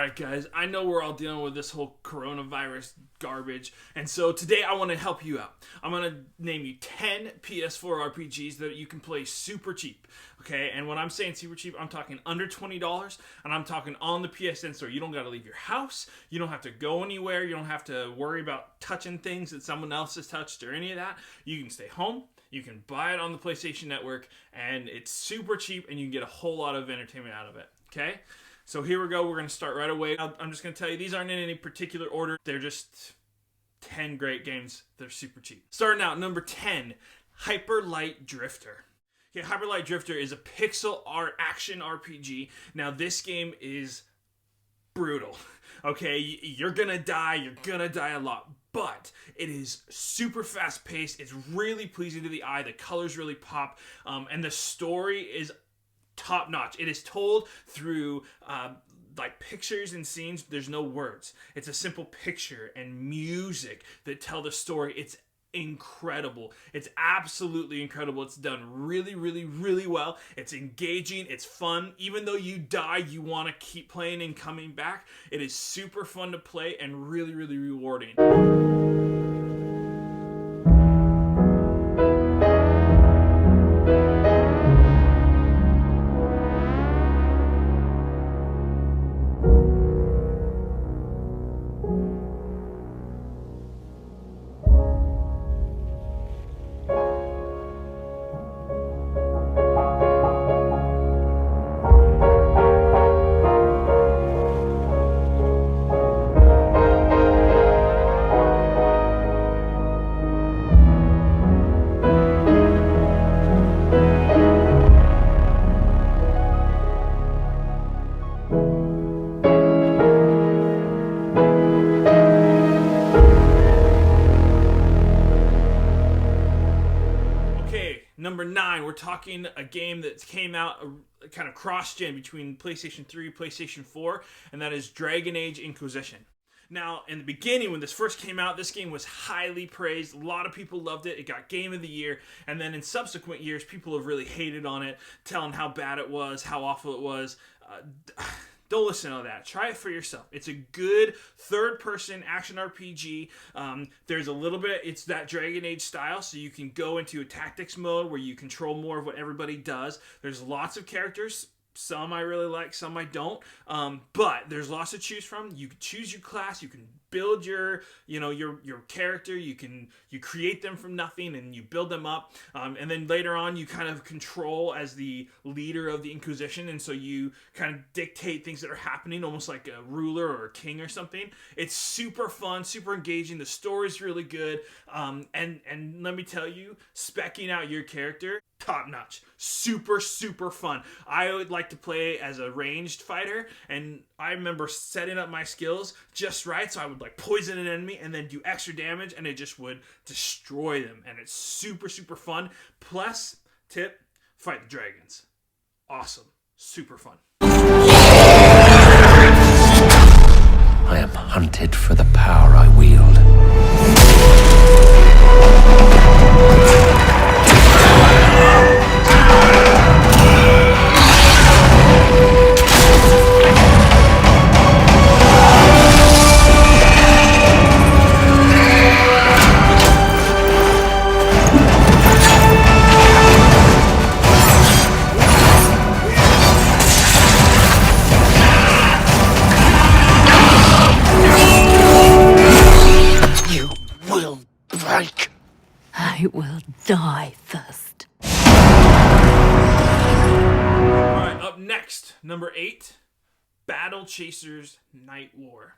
Alright guys, I know we're all dealing with this whole coronavirus garbage, and so today I want to help you out. I'm going to name you 10 PS4 RPGs that you can play super cheap, okay? And when I'm saying super cheap, I'm talking under $20, and I'm talking on the PSN store. You don't got to leave your house, you don't have to go anywhere, you don't have to worry about touching things that someone else has touched or any of that. You can stay home, you can buy it on the PlayStation Network, and it's super cheap, and you can get a whole lot of entertainment out of it, okay? So here we go. We're going to start right away. I'm just going to tell you, these aren't in any particular order. They're just 10 great games. They're super cheap. Starting out, number 10, Hyper Light Drifter. Okay, Hyper Light Drifter is a pixel art action RPG. Now, this game is brutal. Okay, you're going to die. You're going to die a lot. But it is super fast-paced. It's really pleasing to the eye. The colors really pop. And the story is top notch. It is told through like pictures and scenes. There's no words. It's a simple picture and music that tell the story. It's incredible. It's absolutely incredible. It's done really, really, really well. It's engaging. It's fun. Even though you die, you want to keep playing and coming back. It is super fun to play and really, really rewarding. Number 9, we're talking a game that came out kind of cross-gen between PlayStation 3 and PlayStation 4, and that is Dragon Age Inquisition. Now, in the beginning, when this first came out, this game was highly praised. A lot of people loved it. It got Game of the Year, and then in subsequent years, people have really hated on it, telling how bad it was, how awful it was. Don't listen to that. Try it for yourself. It's a good third-person action RPG. There's a little bit, it's that Dragon Age style, so you can go into a tactics mode where you control more of what everybody does. There's lots of characters. Some I really like, some I don't. But there's lots to choose from. You can choose your class. You can build your character. You create them from nothing and you build them up. And then later on, you kind of control as the leader of the Inquisition, and so you kind of dictate things that are happening, almost like a ruler or a king or something. It's super fun, super engaging. The story's really good. And let me tell you, speccing out your character, top notch, super fun. I would like to play as a ranged fighter, and I remember setting up my skills just right, so I would like poison an enemy and then do extra damage, and it just would destroy them. And it's super fun. Plus, tip, fight the dragons. Awesome, super fun. I am hunted for the power I wield. I will die first. Alright, up next, number 8, Battle Chasers Night War.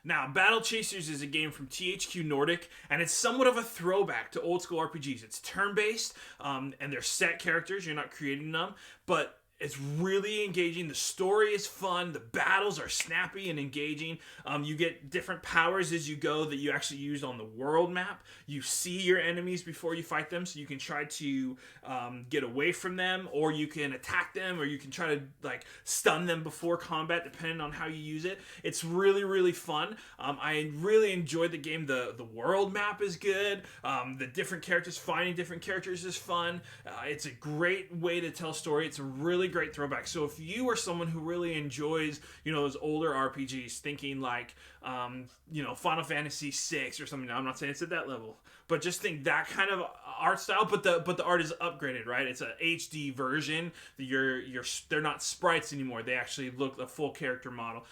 Now, Battle Chasers is a game from THQ Nordic, and it's somewhat of a throwback to old school RPGs. It's turn-based, and they're set characters, you're not creating them, but it's really engaging. The story is fun. The battles are snappy and engaging. You get different powers as you go that you actually use on the world map. You see your enemies before you fight them, so you can try to get away from them, or you can attack them, or you can try to like stun them before combat, depending on how you use it. It's really fun. I really enjoyed the game. The world map is good. The different characters, finding different characters is fun. It's a great way to tell a story. It's a really great throwback. So if you are someone who really enjoys, those older RPGs, thinking like, Final Fantasy VI or something. Now, I'm not saying it's at that level, but just think that kind of art style. But the art is upgraded, right? It's a HD version. They're not sprites anymore. They actually look a full character model.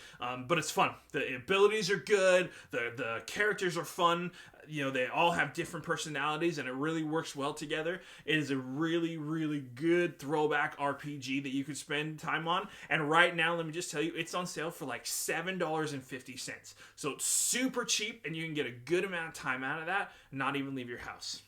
But it's fun. The abilities are good. The characters are fun. They all have different personalities, and it really works well together. It is a really, really good throwback RPG that you could spend time on. And right now, let me just tell you, it's on sale for like $7.50. So it's super cheap, and you can get a good amount of time out of that, and not even leave your house.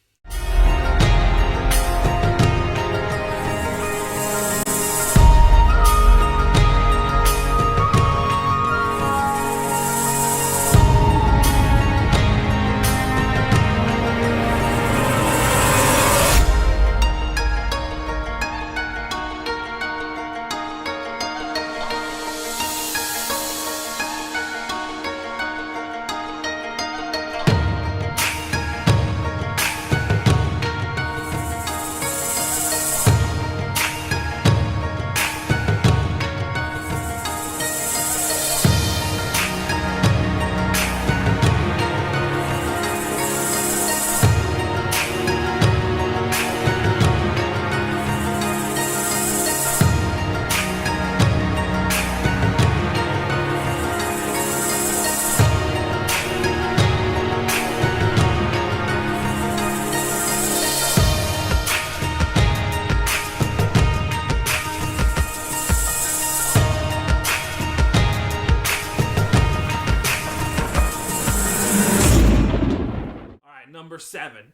Number 7.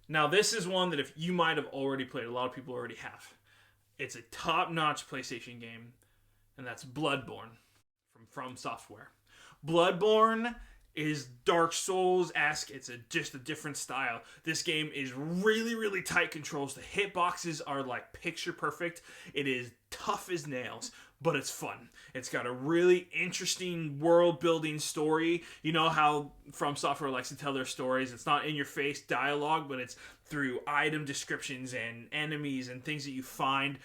Now, this is one that if you might have already played, a lot of people already have. It's a top-notch PlayStation game, and that's Bloodborne from Software. Bloodborne is Dark Souls-esque. It's just a different style. This game is really, really tight controls. The hitboxes are like picture perfect. It is tough as nails, but it's fun. It's got a really interesting world-building story. You know how From Software likes to tell their stories. It's not in-your-face dialogue, but it's through item descriptions and enemies and things that you find.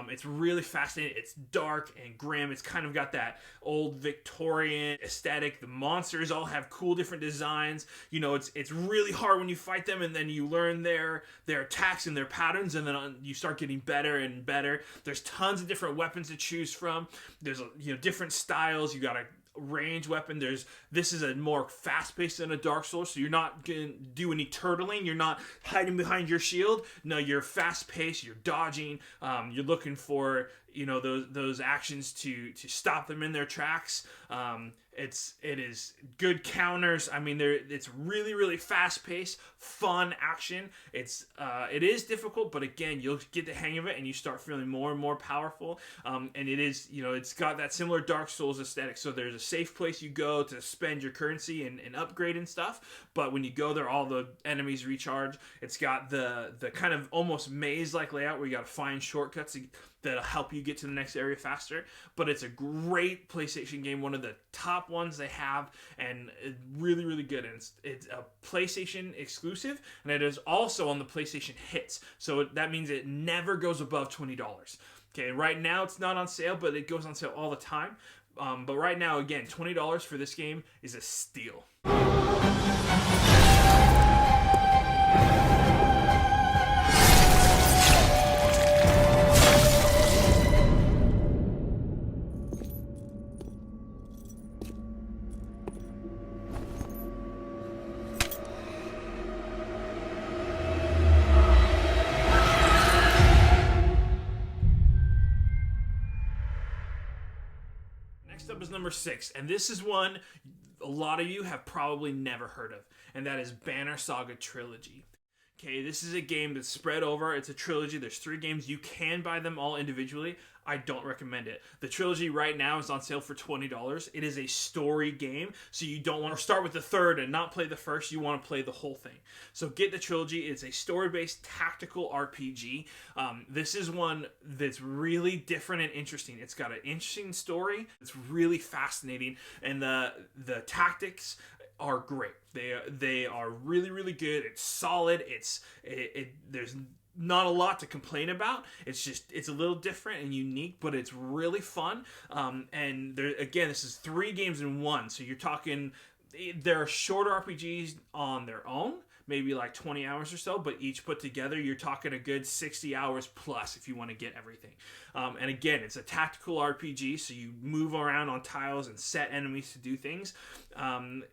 It's really fascinating. It's dark and grim. It's kind of got that old Victorian aesthetic. The monsters all have cool different designs. It's really hard when you fight them, and then you learn their attacks and their patterns, and then you start getting better and better. There's tons of different weapons to choose from. There's different styles. You got a range weapon. This is a more fast-paced than a Dark Souls, so you're not gonna do any turtling. You're not hiding behind your shield. No, you're fast-paced. You're dodging. You're looking for those actions to stop them in their tracks. It is good counters. I mean, it's really, really fast-paced, fun action. It is difficult, but again, you'll get the hang of it, and you start feeling more and more powerful. And it is, it's got that similar Dark Souls aesthetic. So there's a safe place you go to spend your currency and upgrade and stuff. But when you go there, all the enemies recharge. It's got the kind of almost maze-like layout where you got to find shortcuts that'll help you get to the next area faster. But it's a great PlayStation game, one of the top ones they have, and really, really good. And it's a PlayStation exclusive, and it is also on the PlayStation Hits. So that means it never goes above $20. Okay, right now it's not on sale, but it goes on sale all the time. But right now, again, $20 for this game is a steal. Next up is number 6, and this is one a lot of you have probably never heard of, and that is Banner Saga Trilogy. Okay, this is a game that's spread over. It's a trilogy. There's 3 games. You can buy them all individually. I don't recommend it. The trilogy right now is on sale for $20. It is a story game, so you don't want to start with the third and not play the first. You want to play the whole thing. So get the trilogy. It's a story-based tactical RPG. This is one that's really different and interesting. It's got an interesting story. It's really fascinating, and the tactics are great. They are really, really good. It's solid. There's not a lot to complain about. It's a little different and unique, but it's really fun. And there, again, this is 3 games in one. So you're talking, there are shorter RPGs on their own, maybe like 20 hours or so, but each put together, you're talking a good 60 hours plus if you want to get everything. And again, it's a tactical RPG, so you move around on tiles and set enemies to do things,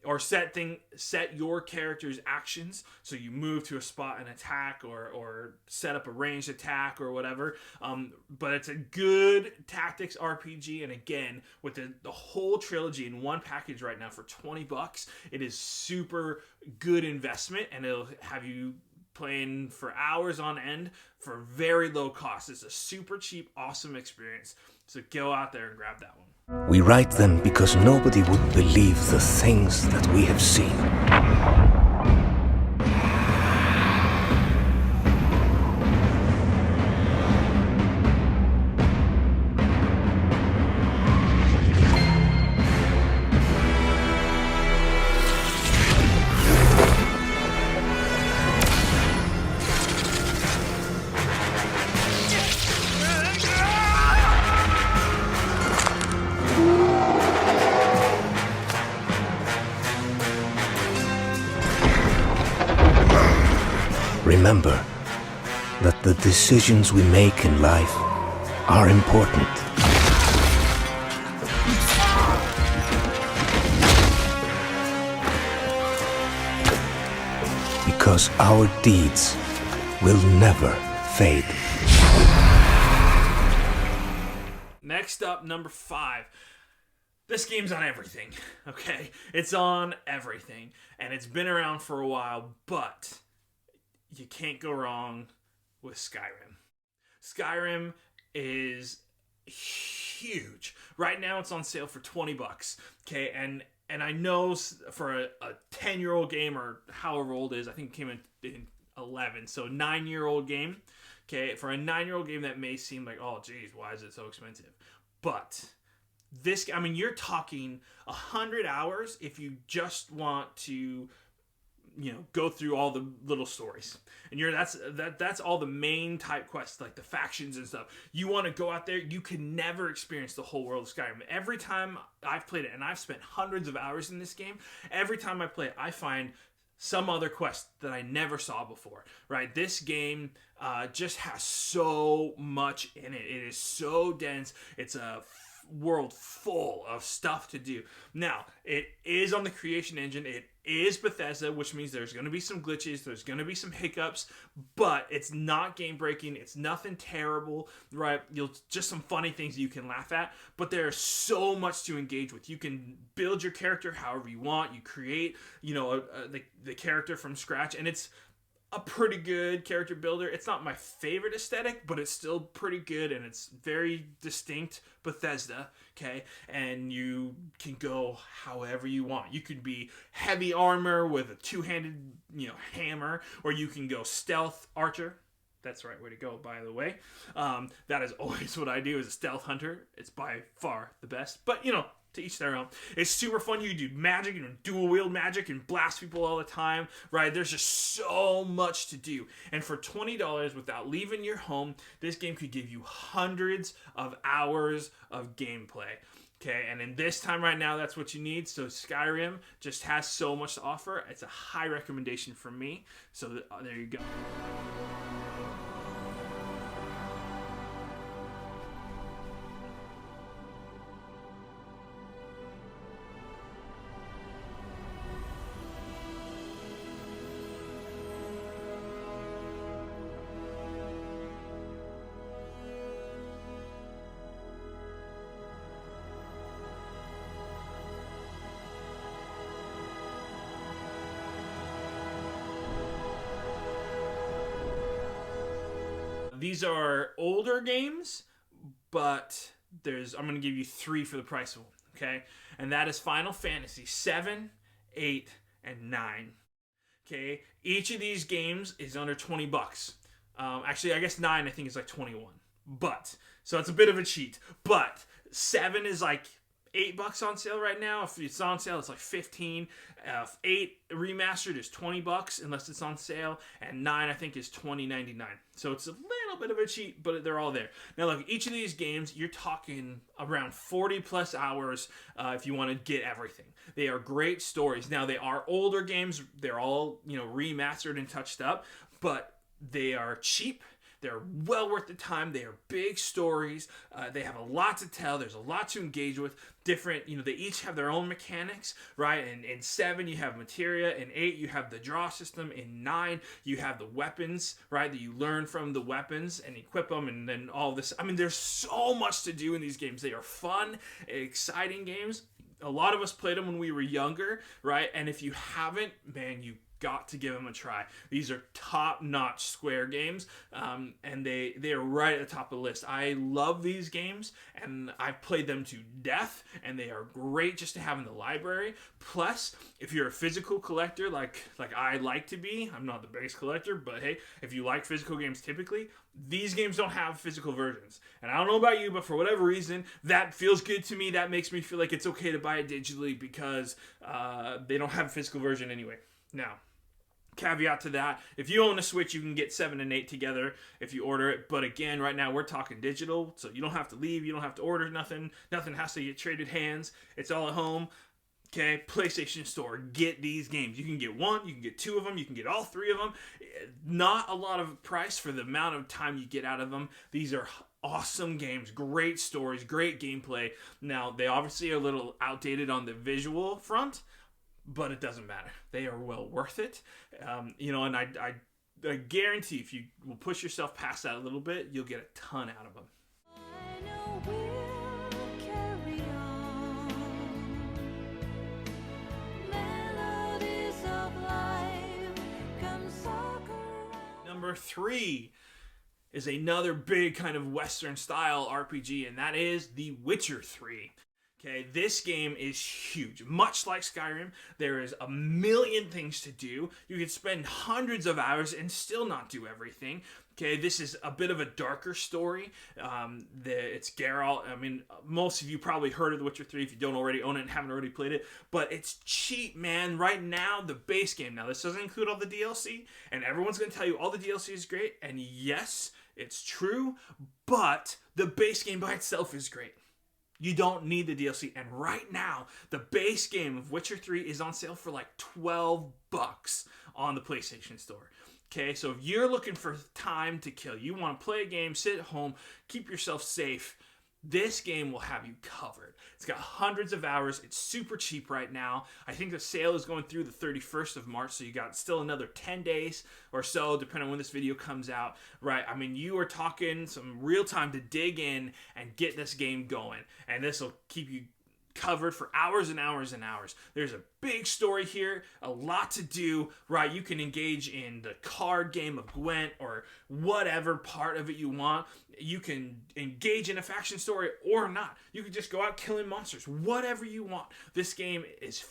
or set your character's actions. So you move to a spot and attack, or set up a ranged attack or whatever. But it's a good tactics RPG, and again, with the whole trilogy in one package right now for $20, it is super good investment, and it'll have you playing for hours on end for very low cost. It's a super cheap, awesome experience. So go out there and grab that one. We write them because nobody would believe the things that we have seen. Remember that the decisions we make in life are important. Because our deeds will never fade. Next up, number 5. This game's on everything, okay? It's on everything, and it's been around for a while, but you can't go wrong with Skyrim. Skyrim is huge. Right now it's on sale for $20. Okay, and I know for a 10-year-old game, or however old it is, I think it came in 11, so 9-year-old game. Okay, for a 9-year-old game that may seem like, oh geez, why is it so expensive? But this, I mean, you're talking 100 hours if you just want to, go through all the little stories, and that's all the main type quests, like the factions and stuff. You want to go out there, you can never experience the whole world of Skyrim. Every time I've played it, and I've spent hundreds of hours in this game, every time I play it, I find some other quest that I never saw before, right? This game just has so much in it. It is so dense. It's a world full of stuff to do. Now, it is on the Creation Engine. It is Bethesda, which means there's going to be some glitches, there's going to be some hiccups, but it's not game breaking. It's nothing terrible, right? Just some funny things you can laugh at, but there's so much to engage with. You can build your character however you want. You create, the character from scratch, and it's a pretty good character builder. It's not my favorite aesthetic, but it's still pretty good, and it's very distinct Bethesda, okay? And you can go however you want. You could be heavy armor with a two-handed, hammer, or you can go stealth archer. That's the right way to go, by the way. That is always what I do as a stealth hunter. It's by far the best, but, to each their own. It's super fun. You can do magic, dual wield magic, and blast people all the time, right? There's just so much to do. And for $20 without leaving your home, this game could give you hundreds of hours of gameplay. Okay, and in this time right now, that's what you need. So Skyrim just has so much to offer. It's a high recommendation from me. So there you go. These are older games, but I'm going to give you 3 for the price of one, okay? And that is Final Fantasy 7, 8, and 9. Okay? Each of these games is under $20. Actually, I guess 9 I think is like 21. So it's a bit of a cheat. But 7 is like $8 on sale right now. If it's on sale, it's like 15. 8 remastered is $20 unless it's on sale, and 9 I think is $20.99. So it's a little bit of a cheat, but they're all there. Now look, each of these games you're talking around 40 plus hours if you want to get everything. They are great stories. Now they are older games. They're all remastered and touched up, but they are cheap. They're well worth the time. They are big stories. They have a lot to tell. There's a lot to engage with. Different, they each have their own mechanics, right? And in 7, you have materia. In 8, you have the draw system. In 9, you have the weapons, right? That you learn from the weapons and equip them, and then all this. I mean, there's so much to do in these games. They are fun, exciting games. A lot of us played them when we were younger, right? And if you haven't, man, you got to give them a try. These are top-notch Square games, and they are right at the top of the list. I love these games, and I've played them to death, and they are great just to have in the library. Plus, if you're a physical collector like I like to be, I'm not the biggest collector, but hey, if you like physical games typically, these games don't have physical versions. And I don't know about you, but for whatever reason, that feels good to me. That makes me feel like it's okay to buy it digitally because they don't have a physical version anyway. Now, caveat to that, if you own a Switch, you can get 7 and 8 together if you order it. But again, right now we're talking digital, so you don't have to leave, you don't have to order nothing. Nothing has to get traded hands. It's all at home. Okay, PlayStation Store, get these games. You can get 1, you can get 2 of them, you can get all 3 of them. Not a lot of price for the amount of time you get out of them. These are awesome games, great stories, great gameplay. Now, they obviously are a little outdated on the visual front, but it doesn't matter. They are well worth it. And I guarantee if you will push yourself past that a little bit, you'll get a ton out of them. I know we'll carry on. Melodies of life come circle around. Number 3 is another big kind of Western style RPG, and that is The Witcher 3. Okay, this game is huge. Much like Skyrim, there is a million things to do. You can spend hundreds of hours and still not do everything. Okay, this is a bit of a darker story. It's Geralt. I mean, most of you probably heard of The Witcher 3 if you don't already own it and haven't already played it. But it's cheap, man. Right now, the base game. Now, this doesn't include all the DLC. And everyone's going to tell you all the DLC is great. And yes, it's true. But the base game by itself is great. You don't need the DLC. And right now, the base game of Witcher 3 is on sale for like $12 on the PlayStation Store. Okay, so if you're looking for time to kill, you want to play a game, sit at home, keep yourself safe, this game will have you covered. It's got hundreds of hours. It's super cheap right now. I think the sale is going through the 31st of March, so you got still another 10 days or so, depending on when this video comes out, right? I mean, you are talking some real time to dig in and get this game going, and this will keep you covered for hours and hours and hours. There's a big story here, a lot to do, right? You can engage in the card game of Gwent or whatever part of it you want. You can engage in a faction story or not. You can just go out killing monsters, whatever you want. This game is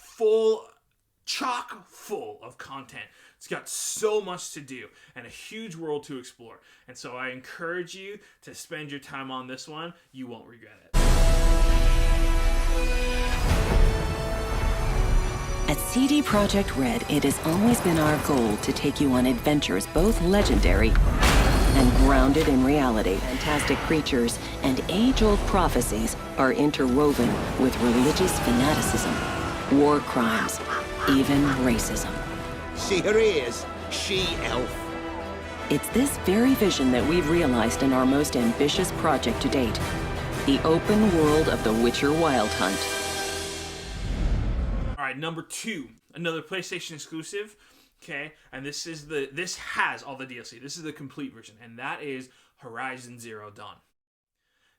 chock full of content. It's got so much to do and a huge world to explore. And so I encourage you to spend your time on this one. You won't regret it. At CD Projekt Red, it has always been our goal to take you on adventures both legendary and grounded in reality. Fantastic creatures and age-old prophecies are interwoven with religious fanaticism, war crimes, even racism. See her ears, she-elf. It's this very vision that we've realized in our most ambitious project to date, the open world of The Witcher Wild Hunt. All right, number 2, another PlayStation exclusive. Okay, and this has all the DLC. This is the complete version, and that is Horizon Zero Dawn.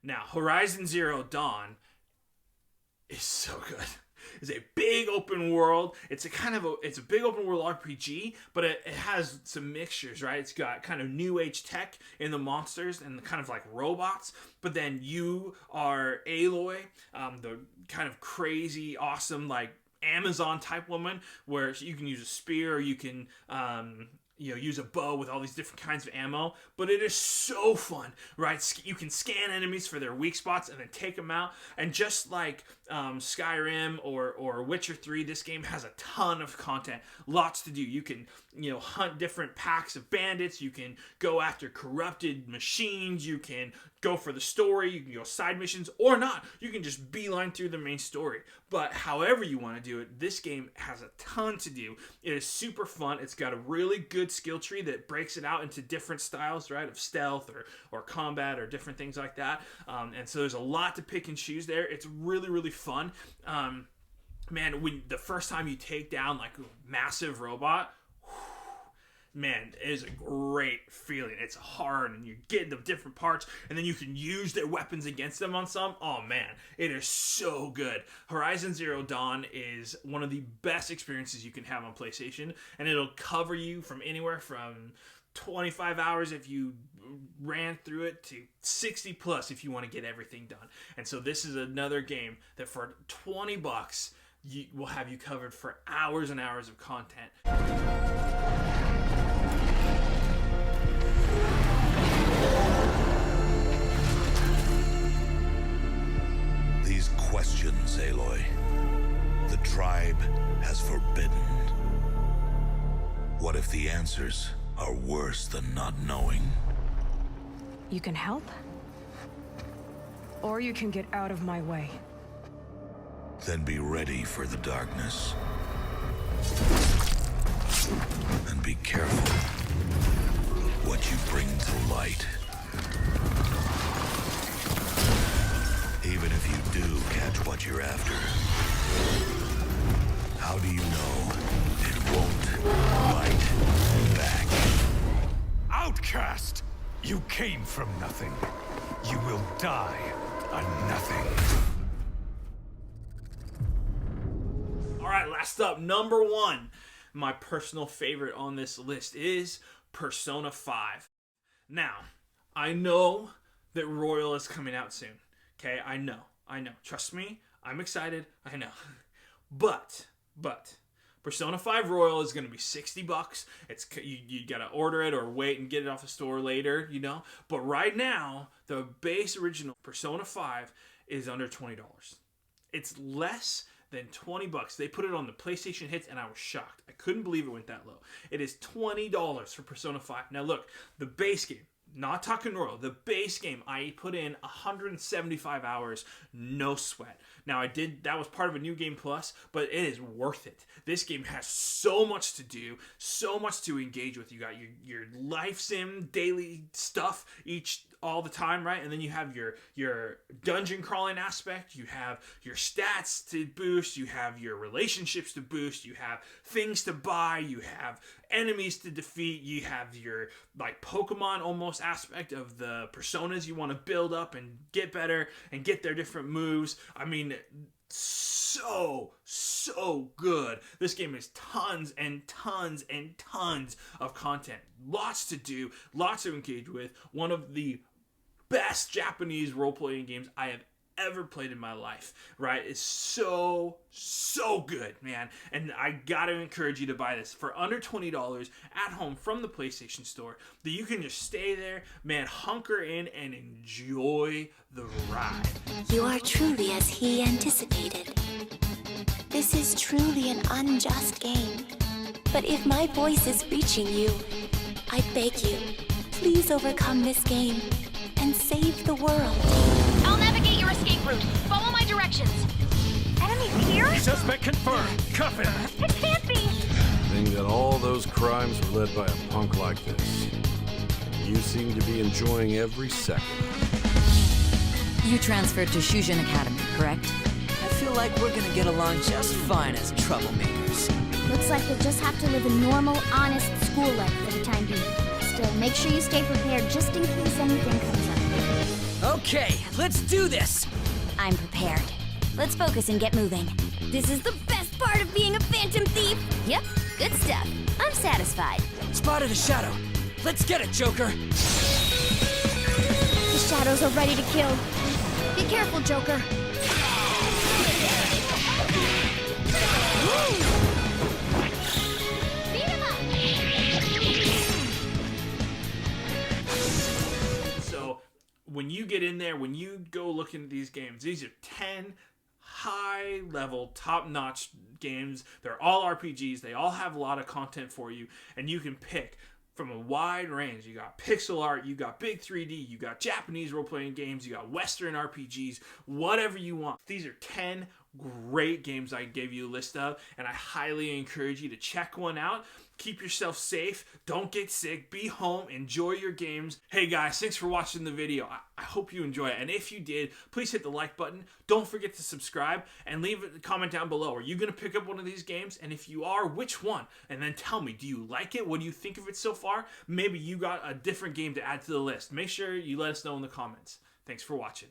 Now, Horizon Zero Dawn is so good. It's a big open world. It's a big open world RPG, but it has some mixtures, right? It's got kind of new age tech in the monsters and the kind of like robots, but then you are Aloy, the kind of crazy, awesome, like Amazon type woman, where you can use a spear, or you can use a bow with all these different kinds of ammo, but it is so fun, right? You can scan enemies for their weak spots and then take them out. And just like Skyrim or Witcher 3, this game has a ton of content, lots to do. You can hunt different packs of bandits, you can go after corrupted machines, you can go for the story, you can go side missions, or not. You can just beeline through the main story. But however you want to do it, this game has a ton to do. It is super fun. It's got a really good skill tree that breaks it out into different styles, right, of stealth or combat or different things like that. And so there's a lot to pick and choose there. It's really, really fun. Man, when the first time you take down like a massive robot, man, it is a great feeling. It's hard, and you're getting the different parts, and then you can use their weapons against them on some. Oh, man, it is so good. Horizon Zero Dawn is one of the best experiences you can have on PlayStation, and it'll cover you from anywhere from 25 hours if you ran through it to 60 plus if you want to get everything done. And so this is another game that for $20 will have you covered for hours and hours of content. These questions, Aloy, the tribe has forbidden. What if the answers are worse than not knowing? You can help, or you can get out of my way. Then be ready for the darkness. And be careful what you bring to light. Even if you do catch what you're after, how do you know it won't bite back? Outcast! You came from nothing. You will die a nothing. All right, last up, number 1. My personal favorite on this list is Persona 5. Now, I know that Royal is coming out soon. Okay, I know. Trust me, I'm excited. I know. But Persona 5 Royal is going to be $60. It's you got to order it or wait and get it off the store later, But right now, the base original Persona 5 is under $20. It's less than $20. They put it on the PlayStation Hits, and I was shocked. I couldn't believe it went that low. It is $20 for Persona 5. Now look, the base game, not talking Royal, the base game, I put in 175 hours, no sweat. Now that was part of a New Game Plus, but it is worth it. This game has so much to do, so much to engage with. You got your life sim, daily stuff all the time, right? And then you have your dungeon crawling aspect, you have your stats to boost, you have your relationships to boost, you have things to buy, you have enemies to defeat, you have your like Pokemon almost aspect of the personas you want to build up and get better and get their different moves. I mean, so good. This game is tons and tons and tons of content. Lots to do, lots to engage with. One of the best Japanese role-playing games I have ever played in my life, right? It's so good, man. And I gotta encourage you to buy this for under $20 at home from the PlayStation Store, that you can just stay there, man, hunker in and enjoy the ride. You are truly as he anticipated. This is truly an unjust game. But if my voice is reaching you, I beg you, please overcome this game and save the world. I'll navigate your escape route. Follow my directions. Enemies here? Suspect confirmed. Cuff him. It can't be. Think that all those crimes were led by a punk like this. You seem to be enjoying every second. You transferred to Shujin Academy, correct? I feel like we're gonna get along just fine as troublemakers. Looks like you'll just have to live a normal, honest school life for the time being. Still, make sure you stay prepared just in case anything comes up. Okay, let's do this! I'm prepared. Let's focus and get moving. This is the best part of being a phantom thief! Yep, good stuff. I'm satisfied. Spotted a shadow. Let's get it, Joker! The shadows are ready to kill. Be careful, Joker. Beat him up! get in there, when you go look into these games, these are 10 high-level, top-notch games. They're all RPGs. They all have a lot of content for you, and you can pick from a wide range. You got pixel art, you got big 3D, you got Japanese role-playing games, you got Western RPGs, whatever you want. These are 10 great games I gave you a list of, and I highly encourage you to check one out. Keep yourself safe, don't get sick, be home, enjoy your games. Hey guys, thanks for watching the video. I hope you enjoy it, and if you did, please hit the like button. Don't forget to subscribe, and leave a comment down below. Are you going to pick up one of these games? And if you are, which one? And then tell me, do you like it? What do you think of it so far? Maybe you got a different game to add to the list. Make sure you let us know in the comments. Thanks for watching.